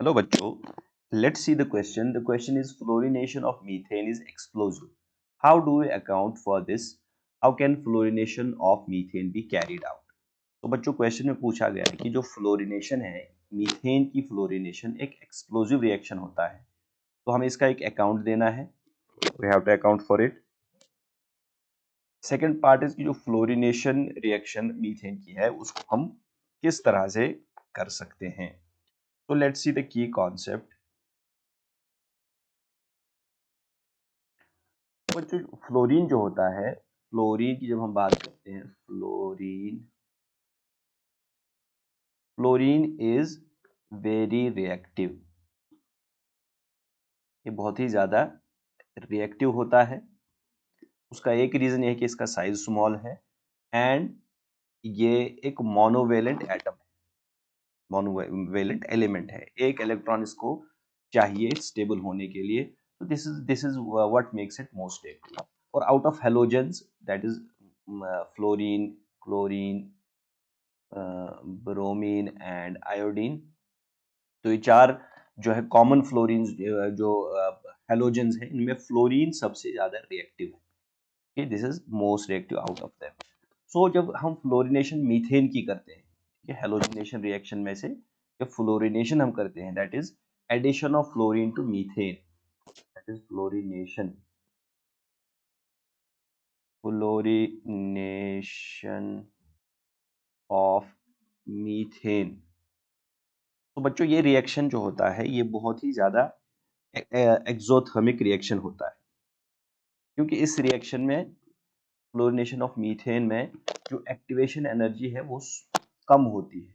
Hello बच्चों, let's see the question. The question is fluorination of methane is explosive. How do we account for this? How can fluorination of methane be carried out? तो बच्चों question में पूछा गया है कि जो fluorination है, मीथेन की फ्लोरिनेशन एक एक्सप्लोजिव रिएक्शन होता है, तो हमें इसका एक अकाउंट देना है. We have to account for it. Second part is कि जो फ्लोरिनेशन रिएक्शन मीथेन की है उसको हम किस तरह से कर सकते हैं. तो let's see the key concept. तो जो फ्लोरीन जो होता है, फ्लोरीन की जब हम बात करते हैं, फ्लोरीन इज वेरी रिएक्टिव. ये बहुत ही ज्यादा रिएक्टिव होता है. उसका एक रीजन ये है कि इसका साइज स्मॉल है एंड ये एक मोनोवेलेंट एटम है, मोनोवेलेंट एलिमेंट है. एक इलेक्ट्रॉन इसको चाहिए स्टेबल होने के लिए. तो this is what makes it most reactive. और out of halogens, that is fluorine, chlorine, bromine and iodine, तो ये चार जो है कॉमन फ्लोरीन जो हेलोजेंस है, इनमें फ्लोरीन सबसे ज्यादा रिएक्टिव है. This is most reactive out of them. So जब हम फ्लोरिनेशन मीथेन की करते हैं, ठीक है, हेलोजिनेशन रिएक्शन में से जब फ्लोरिनेशन हम करते हैं, that is addition of fluorine to methane, that is fluorination of methane. तो बच्चों ये रिएक्शन जो होता है ये बहुत ही ज्यादा एक्सोथर्मिक रिएक्शन होता है, क्योंकि इस रिएक्शन में, फ्लोरिनेशन ऑफ मीथेन में, जो एक्टिवेशन एनर्जी है वो कम होती है.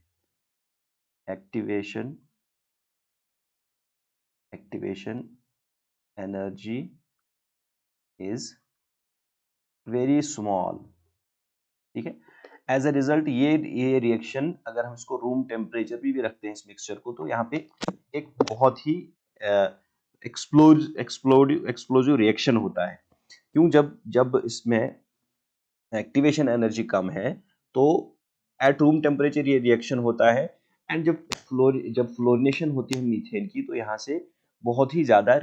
Activation energy is very small. ठीक है. एज अ रिजल्ट ये रिएक्शन, अगर हम इसको रूम टेम्परेचर भी रखते हैं इस मिक्सचर को, तो यहाँ पे एक बहुत ही एक्सप्लोजिव रिएक्शन होता है. क्यों? जब जब इसमें एक्टिवेशन एनर्जी कम है तो एट रूम टेम्परेचर ये रिएक्शन होता है. एंड जब फ्लोरिनेशन होती है मीथेन की, तो यहाँ से बहुत ही ज्यादा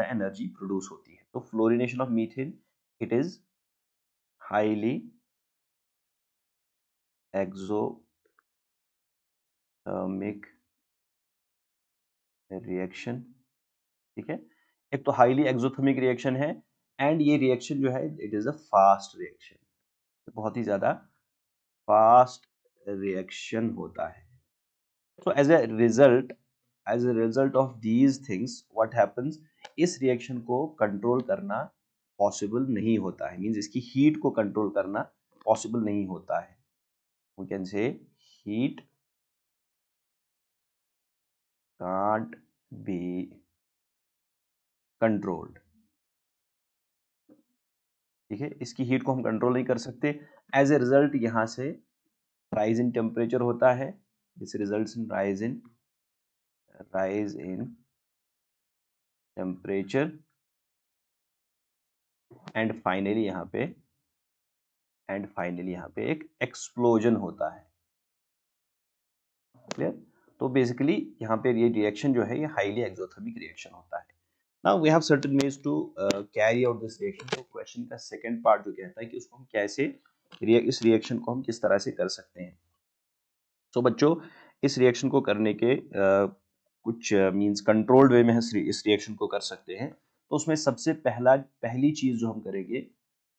एनर्जी प्रोड्यूस होती है. तो fluorination of methane, it is highly exothermic reaction. ठीक है. एक तो हाईली एक्सोथर्मिक रिएक्शन है, एंड ये रिएक्शन जो है it is a fast reaction, बहुत ही ज्यादा फास्ट रिएक्शन होता है. So as a result of these things, what happens, इस रिएक्शन को कंट्रोल करना पॉसिबल नहीं होता है. मींस इसकी हीट को कंट्रोल करना पॉसिबल नहीं होता है. we can say heat can't be controlled. ठीक है, इसकी हीट को हम कंट्रोल नहीं कर सकते. एज ए रिजल्ट यहाँ से राइज इन टेम्परेचर होता है. This results in rise in temperature and finally यहाँ पे एक एक्सप्लोजन होता है. क्लियर? तो बेसिकली यहाँ पे ये रिएक्शन जो है ये हाईली एक्सोथर्मिक रिएक्शन होता है. Now we have certain means to carry out this reaction. तो क्वेश्चन का सेकंड पार्ट जो कहता है कि उसको हम कैसे इस रिएक्शन को हम किस तरह से कर सकते हैं. तो बच्चों इस रिएक्शन को करने के कुछ मींस कंट्रोल्ड वे में इस रिएक्शन को कर सकते हैं. तो उसमें सबसे पहली चीज जो हम करेंगे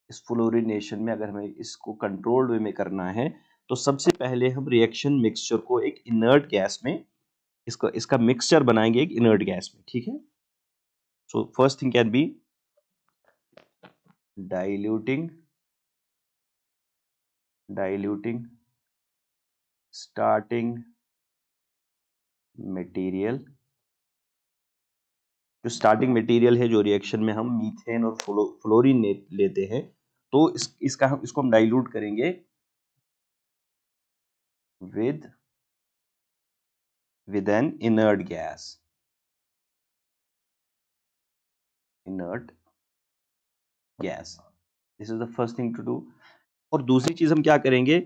इस फ्लोरिनेशन में, अगर हमें इसको कंट्रोल्ड वे में करना है, तो सबसे पहले हम रिएक्शन मिक्सचर को एक इनर्ट गैस में इसका मिक्सचर बनाएंगे एक इनर्ट गैस में. ठीक है. So first thing can be diluting starting material. जो स्टार्टिंग मटेरियल है, जो रिएक्शन में हम मीथेन और फ्लोरीन लेते हैं, तो इसको हम डाइल्यूट करेंगे with an inert gas. This is the first thing to do. और दूसरी चीज हम क्या करेंगे,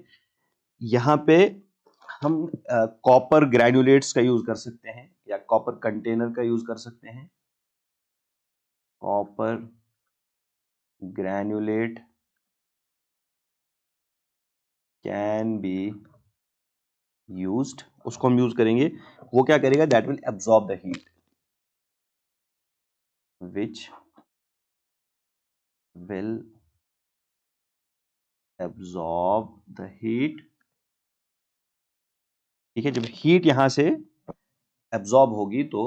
यहाँ पे हम कॉपर ग्रैन्युलेट्स का यूज कर सकते हैं. कॉपर कंटेनर का यूज कर सकते हैं, copper granulate can be used, उसको हम यूज करेंगे, वो क्या करेगा, that will absorb the heat, which will absorb the heat. ठीक है, जब हीट यहां से एब्जॉर्ब होगी तो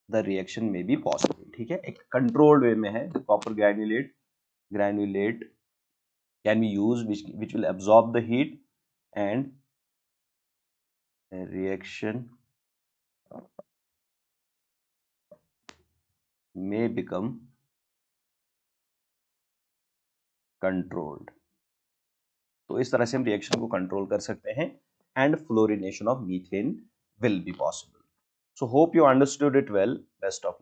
द रिएक्शन में बी पॉसिबल। ठीक है, एक कंट्रोल्ड वे में है, copper granulate can be use which will absorb the heat and reaction may become controlled। तो इस तरह से हम रिएक्शन को कंट्रोल कर सकते हैं and fluorination of methane will be possible। So hope you understood it well। Best of luck।